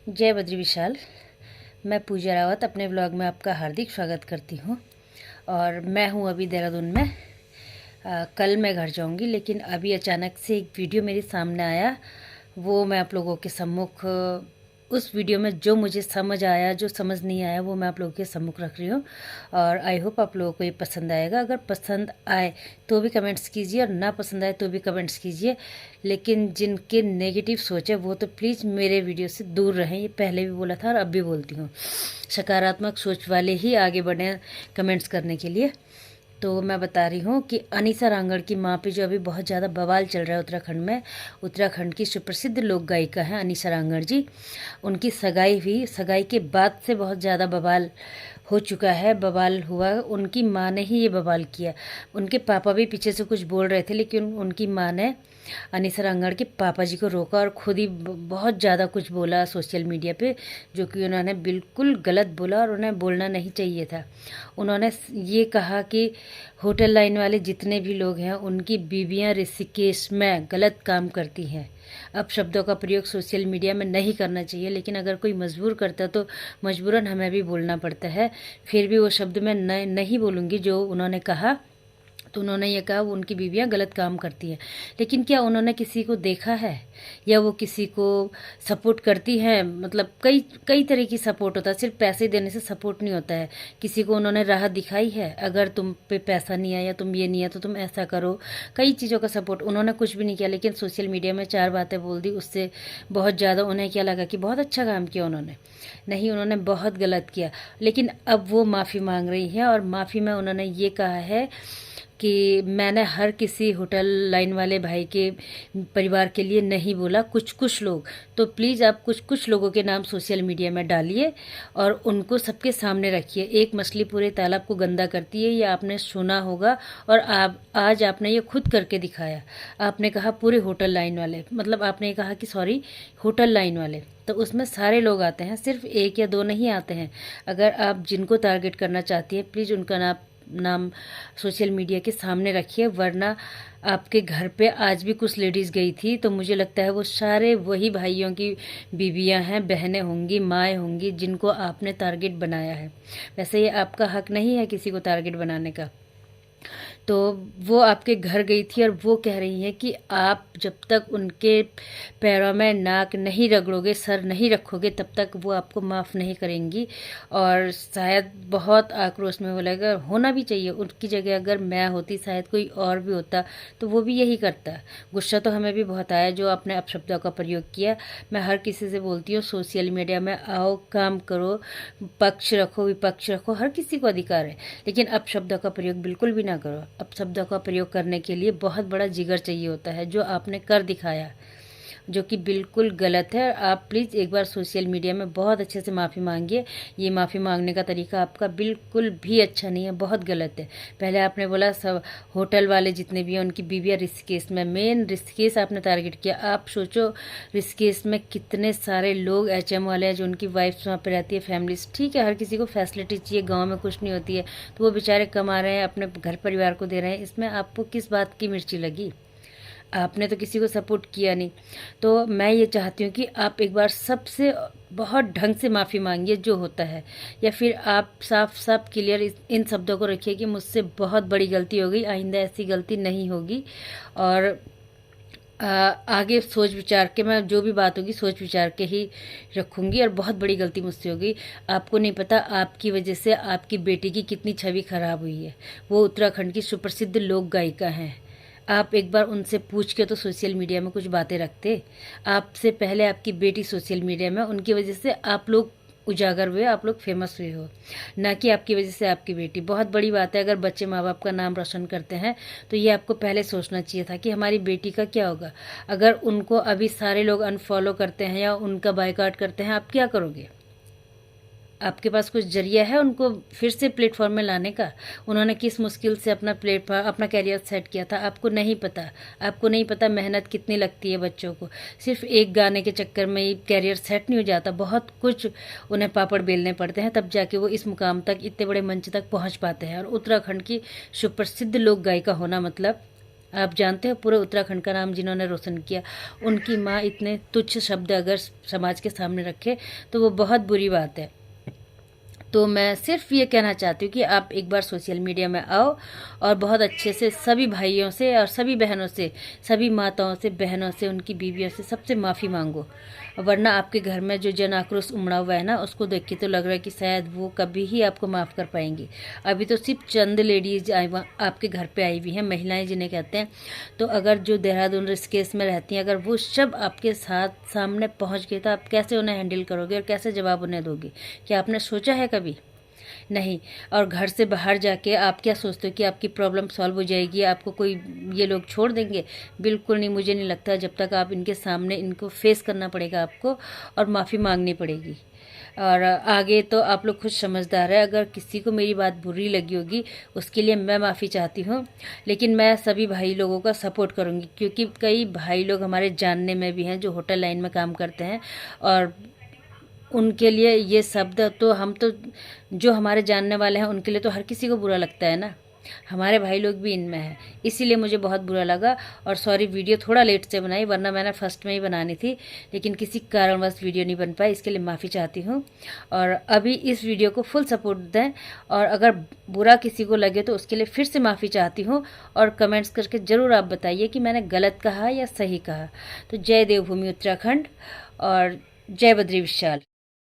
जय बद्री विशाल। मैं पूजा रावत अपने ब्लॉग में आपका हार्दिक स्वागत करती हूँ। और मैं हूँ अभी देहरादून में। कल मैं घर जाऊँगी, लेकिन अभी अचानक से एक वीडियो मेरे सामने आया। वो मैं आप लोगों के सम्मुख उस वीडियो में जो मुझे समझ आया, जो समझ नहीं आया, वो मैं आप लोगों के सम्मुख रख रही हूँ। और आई होप आप लोगों को ये पसंद आएगा। अगर पसंद आए तो भी कमेंट्स कीजिए, और ना पसंद आए तो भी कमेंट्स कीजिए। लेकिन जिनके नेगेटिव सोच है वो तो प्लीज़ मेरे वीडियो से दूर रहें। ये पहले भी बोला था और अब भी बोलती हूँ। सकारात्मक सोच वाले ही आगे बढ़ें कमेंट्स करने के लिए। तो मैं बता रही हूँ कि अनीसा रांगड़ की माँ पे जो अभी बहुत ज़्यादा बवाल चल रहा है उत्तराखंड में। उत्तराखंड की सुप्रसिद्ध लोक गायिका हैं अनीसा रांगड़ जी। उनकी सगाई के बाद से बहुत ज़्यादा बवाल हो चुका है। बवाल हुआ, उनकी माँ ने ही ये बवाल किया। उनके पापा भी पीछे से कुछ बोल रहे थे, लेकिन उनकी माँ ने अनीसा रांगड़ के पापा जी को रोका और खुद ही बहुत ज़्यादा कुछ बोला सोशल मीडिया पे, जो कि उन्होंने बिल्कुल गलत बोला और उन्हें बोलना नहीं चाहिए था। उन्होंने ये कहा कि होटल लाइन वाले जितने भी लोग हैं उनकी बीवियां ऋषिकेश में गलत काम करती हैं। अब शब्दों का प्रयोग सोशल मीडिया में नहीं करना चाहिए, लेकिन अगर कोई मजबूर करता तो मजबूरन हमें भी बोलना पड़ता है। फिर भी वो शब्द मैं नहीं बोलूँगी जो उन्होंने कहा। तो उन्होंने ये कहा वो उनकी बीवियां गलत काम करती हैं, लेकिन क्या उन्होंने किसी को देखा है या वो किसी को सपोर्ट करती हैं? मतलब कई कई तरह की सपोर्ट होता है, सिर्फ पैसे देने से सपोर्ट नहीं होता है। किसी को उन्होंने राह दिखाई है, अगर तुम पे पैसा नहीं आया, तुम ये नहीं है तो तुम ऐसा करो। कई चीज़ों का सपोर्ट उन्होंने कुछ भी नहीं किया, लेकिन सोशल मीडिया में 4 बातें बोल दी, उससे बहुत ज़्यादा उन्हें क्या लगा कि बहुत अच्छा काम किया उन्होंने। नहीं, उन्होंने बहुत गलत किया। लेकिन अब वो माफ़ी मांग रही हैं, और माफ़ी में उन्होंने ये कहा है कि मैंने हर किसी होटल लाइन वाले भाई के परिवार के लिए नहीं बोला, कुछ कुछ लोग। तो प्लीज़ आप कुछ कुछ लोगों के नाम सोशल मीडिया में डालिए और उनको सबके सामने रखिए। एक मछली पूरे तालाब को गंदा करती है, ये आपने सुना होगा, और आप आज आपने ये खुद करके दिखाया। आपने कहा पूरे होटल लाइन वाले, मतलब आपने कहा कि सॉरी, होटल लाइन वाले, तो उसमें सारे लोग आते हैं, सिर्फ एक या दो नहीं आते हैं। अगर आप जिनको टारगेट करना चाहती हैं प्लीज़ उनका नाम सोशल मीडिया के सामने रखिए, वरना आपके घर पे आज भी कुछ लेडीज़ गई थी, तो मुझे लगता है वो सारे वही भाइयों की बीवियां हैं, बहनें होंगी, माएँ होंगी, जिनको आपने टारगेट बनाया है। वैसे ये आपका हक नहीं है किसी को टारगेट बनाने का। तो वो आपके घर गई थी और वो कह रही हैं कि आप जब तक उनके पैरों में नाक नहीं रगड़ोगे, सर नहीं रखोगे, तब तक वो आपको माफ़ नहीं करेंगी। और शायद बहुत आक्रोश में बोलेगा, होना भी चाहिए। उनकी जगह अगर मैं होती, शायद कोई और भी होता, तो वो भी यही करता। गुस्सा तो हमें भी बहुत आया जो आपने अपशब्दों का प्रयोग किया। मैं हर किसी से बोलती हूँ सोशल मीडिया में आओ, काम करो, पक्ष रखो, विपक्ष रखो, हर किसी को अधिकार है, लेकिन अपशब्दों का प्रयोग बिल्कुल भी ना करो। अपशब्दों का प्रयोग करने के लिए बहुत बड़ा जिगर चाहिए होता है, जो आपने कर दिखाया, जो कि बिल्कुल गलत है। आप प्लीज़ एक बार सोशल मीडिया में बहुत अच्छे से माफ़ी मांगिए। ये माफ़ी मांगने का तरीका आपका बिल्कुल भी अच्छा नहीं है, बहुत गलत है। पहले आपने बोला सब होटल वाले जितने भी हैं उनकी बीवियाँ ऋषिकेश में, मेन ऋषिकेश आपने टारगेट किया। आप सोचो ऋषिकेश में कितने सारे लोग एचएम वाले हैं जो उनकी वाइफ्स वहाँ पर रहती है, फैमिलीज। ठीक है, हर किसी को फैसिलिटी चाहिए, गाँव में कुछ नहीं होती है, तो वो बेचारे कमा रहे हैं, अपने घर परिवार को दे रहे हैं। इसमें आपको किस बात की मिर्ची लगी? आपने तो किसी को सपोर्ट किया नहीं। तो मैं ये चाहती हूँ कि आप एक बार सबसे बहुत ढंग से माफ़ी मांगिए जो होता है, या फिर आप साफ साफ क्लियर इन शब्दों को रखिए कि मुझसे बहुत बड़ी गलती हो गई, आइंदा ऐसी गलती नहीं होगी। और आगे सोच विचार के, मैं जो भी बात होगी सोच विचार के ही रखूँगी, और बहुत बड़ी गलती मुझसे होगी। आपको नहीं पता आपकी वजह से आपकी बेटी की कितनी छवि खराब हुई है। वो उत्तराखंड की सुप्रसिद्ध लोक गायिका हैं। आप एक बार उनसे पूछ के तो सोशल मीडिया में कुछ बातें रखते। आपसे पहले आपकी बेटी सोशल मीडिया में, उनकी वजह से आप लोग उजागर हुए, आप लोग फेमस हुए हो, ना कि आपकी वजह से आपकी बेटी। बहुत बड़ी बात है, अगर बच्चे माँ बाप का नाम रोशन करते हैं तो ये आपको पहले सोचना चाहिए था कि हमारी बेटी का क्या होगा। अगर उनको अभी सारे लोग अनफॉलो करते हैं या उनका बायकॉट करते हैं, आप क्या करोगे? आपके पास कुछ जरिया है उनको फिर से प्लेटफॉर्म में लाने का? उन्होंने किस मुश्किल से अपना प्लेटफॉर्म, अपना कैरियर सेट किया था, आपको नहीं पता। आपको नहीं पता मेहनत कितनी लगती है बच्चों को। सिर्फ एक गाने के चक्कर में ही कैरियर सेट नहीं हो जाता, बहुत कुछ उन्हें पापड़ बेलने पड़ते हैं, तब जाके वो इस मुकाम तक, इतने बड़े मंच तक पहुँच पाते हैं। और उत्तराखंड की सुप्रसिद्ध लोक गायिका होना मतलब आप जानते हो पूरे उत्तराखंड का नाम जिन्होंने रोशन किया, उनकी माँ इतने तुच्छ शब्द अगर समाज के सामने रखे तो वो बहुत बुरी बात है। तो मैं सिर्फ ये कहना चाहती हूँ कि आप एक बार सोशल मीडिया में आओ और बहुत अच्छे से सभी भाइयों से और सभी बहनों से, सभी माताओं से, बहनों से, उनकी बीवियों से सबसे माफ़ी मांगो, वरना आपके घर में जो जन आक्रोश उमड़ा हुआ है ना, उसको देख के तो लग रहा है कि शायद वो कभी ही आपको माफ़ कर पाएंगी। अभी तो सिर्फ चंद लेडीज आपके घर पे आई हुई हैं, महिलाएं जिन्हें कहते हैं। तो अगर जो देहरादून ऋषिकेश में रहती हैं, अगर वो सब आपके साथ सामने पहुंच गए तो आप कैसे उन्हें हैंडल करोगे और कैसे जवाब उन्हें दोगे? क्या आपने सोचा है कभी? नहीं। और घर से बाहर जाके आप क्या सोचते हो कि आपकी प्रॉब्लम सॉल्व हो जाएगी, आपको कोई ये लोग छोड़ देंगे? बिल्कुल नहीं, मुझे नहीं लगता। जब तक आप इनके सामने इनको फेस करना पड़ेगा आपको और माफ़ी मांगनी पड़ेगी। और आगे तो आप लोग खुद समझदार है, अगर किसी को मेरी बात बुरी लगी होगी उसके लिए मैं माफ़ी चाहती हूँ, लेकिन मैं सभी भाई लोगों का सपोर्ट करूँगी, क्योंकि कई भाई लोग हमारे जानने में भी हैं जो होटल लाइन में काम करते हैं, और उनके लिए ये शब्द तो हम तो जो हमारे जानने वाले हैं उनके लिए तो हर किसी को बुरा लगता है ना। हमारे भाई लोग भी इनमें हैं, इसीलिए मुझे बहुत बुरा लगा। और सॉरी, वीडियो थोड़ा लेट से बनाई, वरना मैंने फर्स्ट में ही बनानी थी, लेकिन किसी कारणवश वीडियो नहीं बन पाई, इसके लिए माफ़ी चाहती हूँ। और अभी इस वीडियो को फुल सपोर्ट दें, और अगर बुरा किसी को लगे तो उसके लिए फिर से माफ़ी चाहती हूँ। और कमेंट्स करके ज़रूर आप बताइए कि मैंने गलत कहा या सही कहा। तो जय देवभूमि उत्तराखंड और जय बद्री विशाल।